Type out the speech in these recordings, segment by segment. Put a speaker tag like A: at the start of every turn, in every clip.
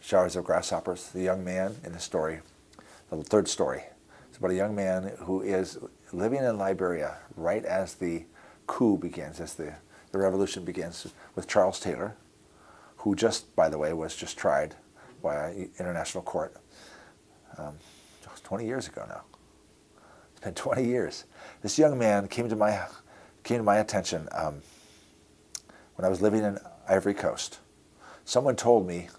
A: Showers of Grasshoppers, the young man in the story, the third story. It's about a young man who is living in Liberia right as the coup begins, as the revolution begins, with Charles Taylor, who just, by the way, was just tried by an international court 20 years ago now. It's been 20 years. This young man came to my attention when I was living in Ivory Coast. Someone told me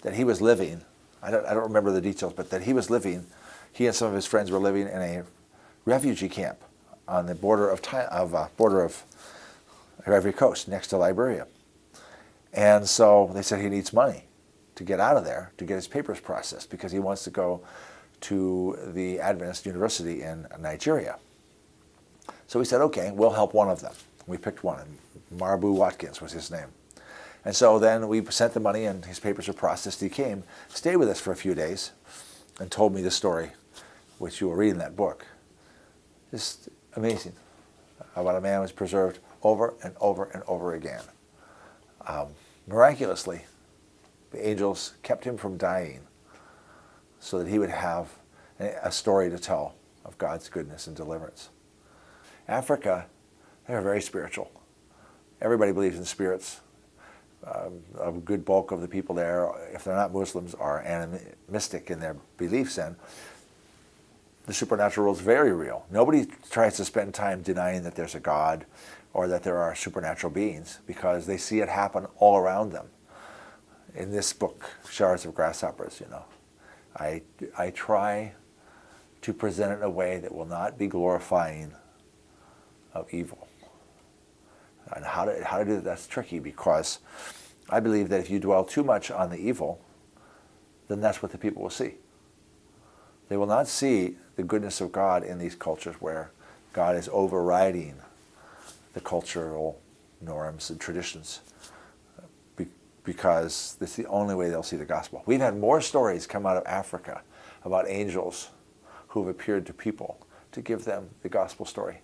A: that he was living, I don't remember the details, but that he and some of his friends were living in a refugee camp on the border of Ivory Coast, next to Liberia. And so they said he needs money to get out of there, to get his papers processed, because he wants to go to the Adventist University in Nigeria. So we said, okay, we'll help one of them. We picked one, and Marbu Watkins was his name. And so then we sent the money and his papers were processed. He came, stayed with us for a few days, and told me the story, which you will read in that book. Just amazing about a man who was preserved over and over and over again. Miraculously, the angels kept him from dying so that he would have a story to tell of God's goodness and deliverance. Africa, they're very spiritual. Everybody believes in spirits. A good bulk of the people there, if they're not Muslims, are animistic in their beliefs, and the supernatural world is very real. Nobody tries to spend time denying that there's a God or that there are supernatural beings, because they see it happen all around them. In this book, Showers of Grasshoppers, I try to present it in a way that will not be glorifying of evil. And how to do that's tricky, because I believe that if you dwell too much on the evil, then that's what the people will see. They will not see the goodness of God in these cultures where God is overriding the cultural norms and traditions, because this is the only way they'll see the gospel. We've had more stories come out of Africa about angels who have appeared to people to give them the gospel story.